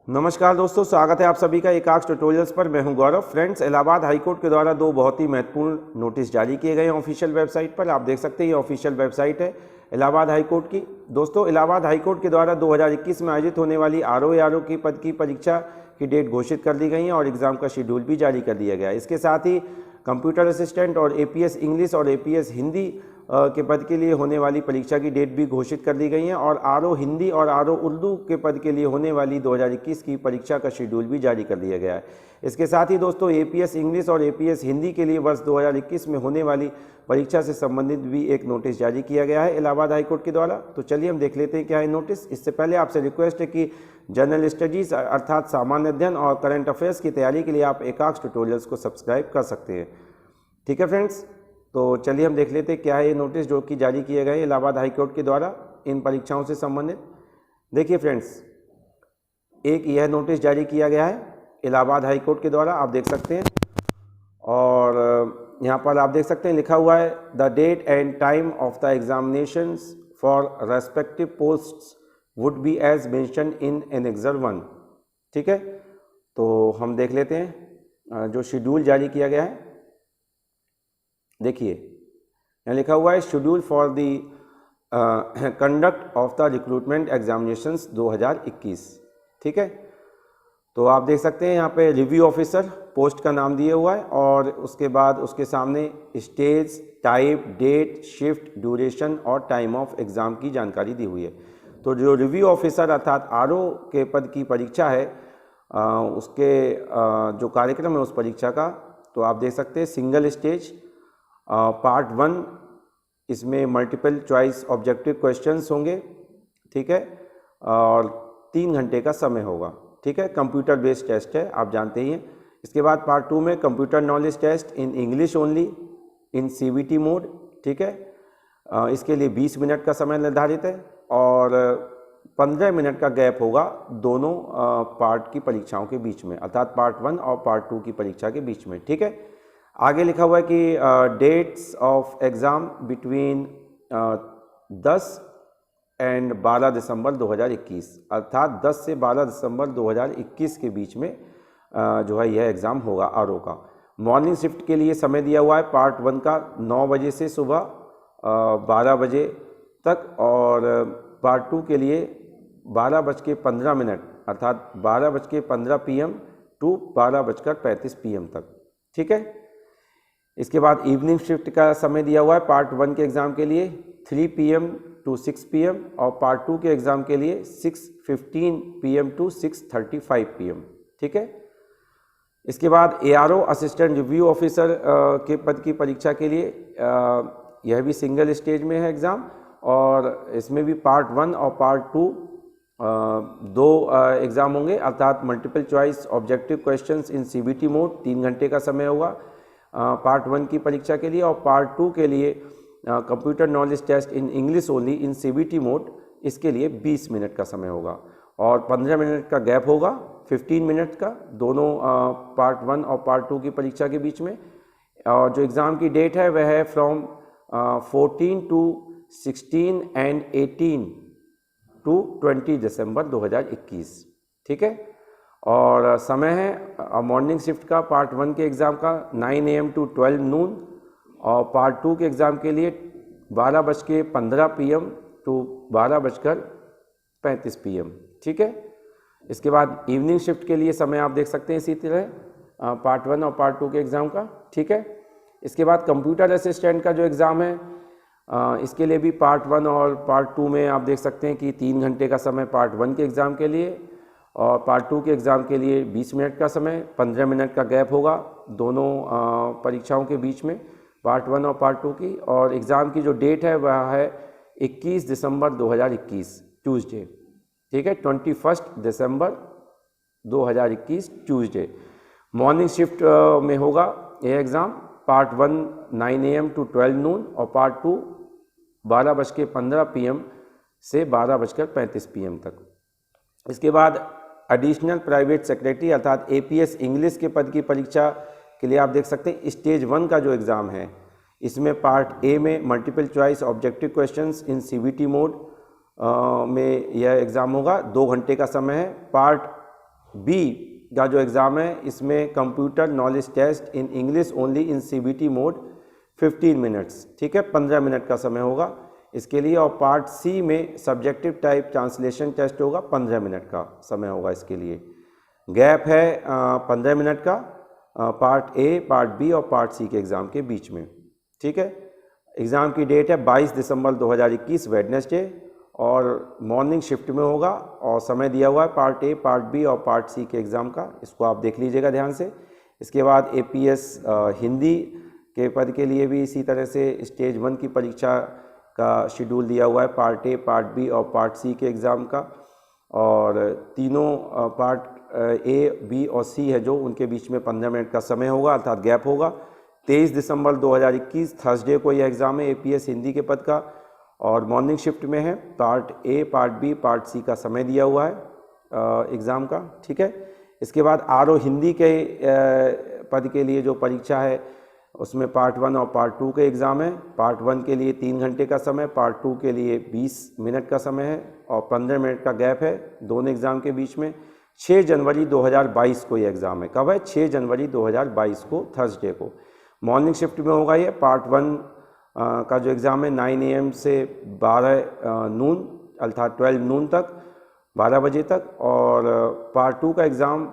नमस्कार दोस्तों, स्वागत है आप सभी का एकाक्ष ट्यूटोरियल्स पर। मैं हूं गौरव। फ्रेंड्स, इलाहाबाद हाईकोर्ट के द्वारा दो बहुत ही महत्वपूर्ण नोटिस जारी किए गए हैं ऑफिशियल वेबसाइट पर। आप देख सकते हैं ये ऑफिशियल वेबसाइट है इलाहाबाद हाईकोर्ट की। दोस्तों, इलाहाबाद हाईकोर्ट के द्वारा 2021 में आयोजित होने वाली आरओ की पद की परीक्षा की डेट घोषित कर दी गई है और एग्जाम का शेड्यूल भी जारी कर दिया गया है। इसके साथ ही कंप्यूटर असिस्टेंट और एपीएस इंग्लिश और एपीएस हिंदी के पद के लिए होने वाली परीक्षा की डेट भी घोषित कर दी गई है और आरओ हिंदी और आरओ उर्दू के पद के लिए होने वाली 2021 की परीक्षा का शेड्यूल भी जारी कर दिया गया है। इसके साथ ही दोस्तों, एपीएस इंग्लिश और एपीएस हिंदी के लिए वर्ष 2021 में होने वाली परीक्षा से संबंधित भी एक नोटिस जारी किया गया है इलाहाबाद हाईकोर्ट के द्वारा। तो चलिए हम देख लेते हैं क्या है नोटिस। इससे पहले आपसे रिक्वेस्ट है कि जनरल स्टडीज़ अर्थात सामान्य अध्ययन और करंट अफेयर्स की तैयारी के लिए आप एकाक्ष ट्यूटोरियल्स को सब्सक्राइब कर सकते हैं। ठीक है फ्रेंड्स, तो चलिए हम देख लेते हैं क्या है ये नोटिस जो कि जारी किए गए इलाहाबाद हाईकोर्ट के द्वारा इन परीक्षाओं से संबंधित। देखिए फ्रेंड्स, एक यह नोटिस जारी किया गया है इलाहाबाद हाईकोर्ट के द्वारा, आप देख सकते हैं। और यहाँ पर आप देख सकते हैं लिखा हुआ है the date and time of the examinations for respective posts would be as mention in annexure 1। ठीक है, तो हम देख लेते हैं जो शेड्यूल जारी किया गया है। देखिए यहाँ लिखा हुआ है schedule for the conduct of the recruitment examinations 2021। ठीक है, तो आप देख सकते हैं यहाँ पे रिव्यू ऑफिसर पोस्ट का नाम दिया हुआ है और उसके बाद उसके सामने stage, type, date, shift, duration और टाइम ऑफ एग्ज़ाम की जानकारी दी हुई है। तो जो रिव्यू ऑफिसर अर्थात आरओ के पद की परीक्षा है उसके जो कार्यक्रम है उस परीक्षा का, तो आप देख सकते हैं सिंगल स्टेज पार्ट 1, इसमें मल्टीपल चॉइस ऑब्जेक्टिव क्वेश्चंस होंगे। ठीक है, और 3 घंटे का समय होगा। ठीक है, कंप्यूटर बेस्ड टेस्ट है, आप जानते ही हैं। इसके बाद पार्ट 2 में computer knowledge test in English only in CBT mode. ठीक है, इसके लिए 20 मिनट का समय निर्धारित है और 15 मिनट का गैप होगा दोनों पार्ट की परीक्षाओं के बीच में, अर्थात पार्ट 1 और पार्ट 2 की परीक्षा के बीच में। ठीक है, आगे लिखा हुआ है कि dates of exam between 10 and 12 December 2021, अर्थात 10 से 12 दिसंबर 2021 के बीच में जो है यह एग्ज़ाम होगा आरओ का। मॉर्निंग शिफ्ट के लिए समय दिया हुआ है पार्ट 1 का 9 बजे से सुबह 12 बजे तक और पार्ट 2 के लिए 12:15 अर्थात 12:15 PM टू 12:35 PM तक। ठीक है, इसके बाद इवनिंग शिफ्ट का समय दिया हुआ है पार्ट 1 के एग्ज़ाम के लिए 3 PM टू 6 PM और पार्ट 2 के एग्ज़ाम के लिए 6:15 PM टू 6:35 PM। ठीक है, इसके बाद एआरओ असिस्टेंट रिव्यू ऑफिसर के पद की परीक्षा के लिए यह भी सिंगल स्टेज में है एग्ज़ाम और इसमें भी पार्ट 1 और पार्ट 2 दो एग्ज़ाम होंगे, अर्थात multiple choice objective questions in CBT mode 3 घंटे का समय होगा पार्ट 1 की परीक्षा के लिए और पार्ट 2 के लिए computer knowledge test in English only in CBT mode, इसके लिए 20 मिनट का समय होगा और 15 मिनट का गैप होगा 15 मिनट का दोनों पार्ट 1 और पार्ट 2 की परीक्षा के बीच में। और जो एग्ज़ाम की डेट है वह है फ्रॉम 14 टू 16 एंड 18 टू 20 दिसंबर 2021। ठीक है, और समय है मॉर्निंग शिफ्ट का पार्ट 1 के एग्ज़ाम का 9 AM टू 12 नून और पार्ट 2 के एग्ज़ाम के लिए 12:15 PM टू 12:35 PM। ठीक है, इसके बाद इवनिंग शिफ्ट के लिए समय आप देख सकते हैं इसी तरह पार्ट 1 और पार्ट 2 के एग्ज़ाम का। ठीक है, इसके बाद कंप्यूटर असिस्टेंट का जो एग्ज़ाम है इसके लिए भी पार्ट 1 और पार्ट 2 में आप देख सकते हैं कि 3 घंटे का समय पार्ट 1 के एग्ज़ाम के लिए और पार्ट 2 के एग्ज़ाम के लिए 20 मिनट का समय, 15 मिनट का गैप होगा दोनों परीक्षाओं के बीच में, पार्ट 1 और पार्ट 2 की। और एग्ज़ाम की जो डेट है वह है 21 दिसंबर 2021 ट्यूसडे। ठीक है, 21 दिसंबर 2021 ट्यूसडे। मॉर्निंग शिफ्ट में होगा यह एग्ज़ाम, पार्ट 1 9 AM टू 12 नून और पार्ट 2 12:15 PM से 12:35 PM तक। इसके बाद एडिशनल प्राइवेट सेक्रेटरी अर्थात एपीएस इंग्लिश के पद की परीक्षा के लिए आप देख सकते हैं स्टेज 1 का जो एग्ज़ाम है इसमें पार्ट ए में multiple choice objective questions in CBT mode में यह एग्ज़ाम होगा, 2 घंटे का समय है। पार्ट बी का जो एग्ज़ाम है इसमें computer knowledge test in English only in CBT mode 15 minutes, ठीक है, 15 मिनट का समय होगा इसके लिए। और पार्ट सी में सब्जेक्टिव टाइप ट्रांसलेशन टेस्ट होगा, 15 मिनट का समय होगा इसके लिए। गैप है 15 मिनट का पार्ट ए, पार्ट बी और पार्ट सी के एग्ज़ाम के बीच में, ठीक है। एग्ज़ाम की डेट है 22 दिसंबर 2021 वेडनेसडे और मॉर्निंग शिफ्ट में होगा और समय दिया हुआ है पार्ट ए, पार्ट बी और पार्ट सी के एग्ज़ाम का, इसको आप देख लीजिएगा ध्यान से। इसके बाद APS हिंदी के पद के लिए भी इसी तरह से स्टेज 1 की परीक्षा का शेड्यूल दिया हुआ है, पार्ट ए, पार्ट बी और पार्ट सी के एग्ज़ाम का। और तीनों पार्ट ए, बी और सी है जो उनके बीच में 15 मिनट का समय होगा अर्थात गैप होगा। 23 दिसंबर 2021 थर्सडे को यह एग्ज़ाम है APS हिंदी के पद का और मॉर्निंग शिफ्ट में है। Part A, part B, part C का समय दिया हुआ है एग्ज़ाम का, ठीक है। इसके बाद RO हिंदी के पद के लिए जो परीक्षा है उसमें पार्ट 1 और पार्ट 2 के एग्ज़ाम है। पार्ट 1 के लिए 3 घंटे का समय, पार्ट 2 के लिए 20 मिनट का समय है और 15 मिनट का गैप है दोनों एग्ज़ाम के बीच में। 6 जनवरी 2022 को ये एग्ज़ाम है। कब है? 6 जनवरी 2022 को, थर्सडे को। मॉर्निंग शिफ्ट में होगा ये। पार्ट 1 का जो एग्ज़ाम है 9 AM से 12 नून अर्थात 12 नून तक, 12 बजे तक। और पार्ट 2 का एग्ज़ाम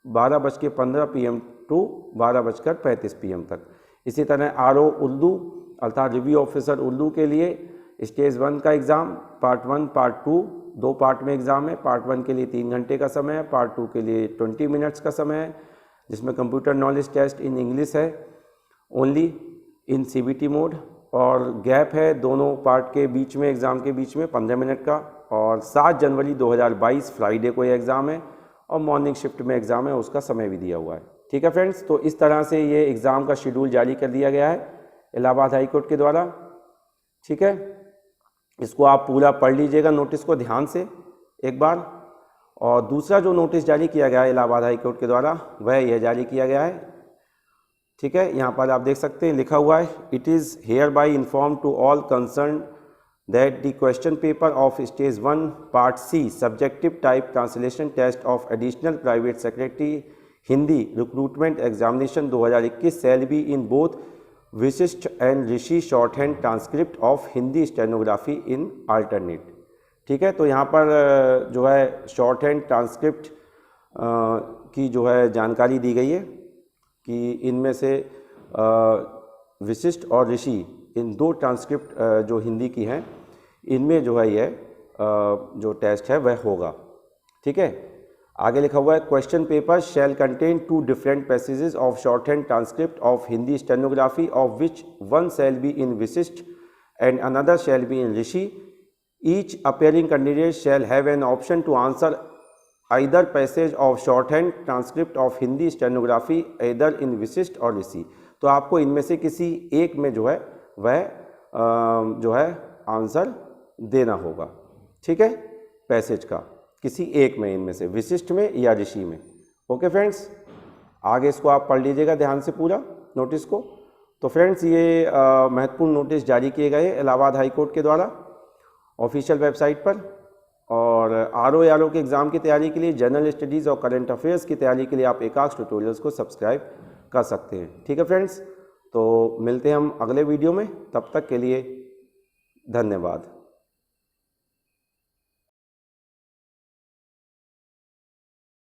12:15 PM टू 12:35 PM तक। इसी तरह RO उर्दू अर्थात रिव्यू ऑफिसर उर्दू के लिए स्टेज 1 का एग्ज़ाम पार्ट 1, पार्ट 2 दो पार्ट में एग्ज़ाम है। पार्ट 1 के लिए 3 घंटे का समय है, पार्ट 2 के लिए 20 मिनट्स का समय है, जिसमें computer knowledge test in English है ओनली इन CBT मोड। और गैप है दोनों पार्ट के बीच में, एग्ज़ाम के बीच में 15 मिनट का। और 7 जनवरी 2022 फ्राइडे को यह एग्ज़ाम है और मॉर्निंग शिफ्ट में एग्ज़ाम है, उसका समय भी दिया हुआ है, ठीक है फ्रेंड्स। तो इस तरह से ये एग्ज़ाम का शेड्यूल जारी कर दिया गया है इलाहाबाद हाई कोर्ट के द्वारा, ठीक है। इसको आप पूरा पढ़ लीजिएगा नोटिस को ध्यान से एक बार। और दूसरा जो नोटिस जारी किया गया है इलाहाबाद हाई कोर्ट के द्वारा वह यह जारी किया गया है, ठीक है। यहाँ पर आप देख सकते हैं लिखा हुआ है, it is hereby inform to all concern that the question paper of stage 1 part C subjective type translation test of additional private secretary Hindi recruitment examination 2021 shall be in both Vishisht and Rishi shorthand transcript of Hindi stenography in alternate, ठीक है। तो यहाँ पर जो है short hand transcript की जो है जानकारी दी गई है कि इनमें से विशिष्ट और ऋषि इन दो ट्रांसक्रिप्ट जो हिंदी की हैं इनमें जो है यह जो टेस्ट है वह होगा, ठीक है। आगे लिखा हुआ है question paper shall contain 2 different passages of shorthand transcript of Hindi stenography of which one shall be in Vishisht and another shall be in Rishi. Each appearing candidate shall have an option to answer either passage of shorthand transcript of Hindi stenography either in विशिष्ट और ऋषि। तो आपको इनमें से किसी एक में जो है वह जो है आंसर देना होगा, ठीक है, पैसेज का किसी एक में, इनमें से विशिष्ट में या ऋषि में। ओके फ्रेंड्स, आगे इसको आप पढ़ लीजिएगा ध्यान से पूरा नोटिस को। तो फ्रेंड्स ये महत्वपूर्ण नोटिस जारी किए गए इलाहाबाद हाई कोर्ट के द्वारा ऑफिशियल वेबसाइट पर। और RO के एग्ज़ाम की तैयारी के लिए, जनरल स्टडीज़ और करंट अफेयर्स की तैयारी के लिए आप एकाक्ष ट्यूटोरियल्स को सब्सक्राइब कर सकते हैं, ठीक है फ्रेंड्स। तो मिलते हैं हम अगले वीडियो में, तब तक के लिए धन्यवाद।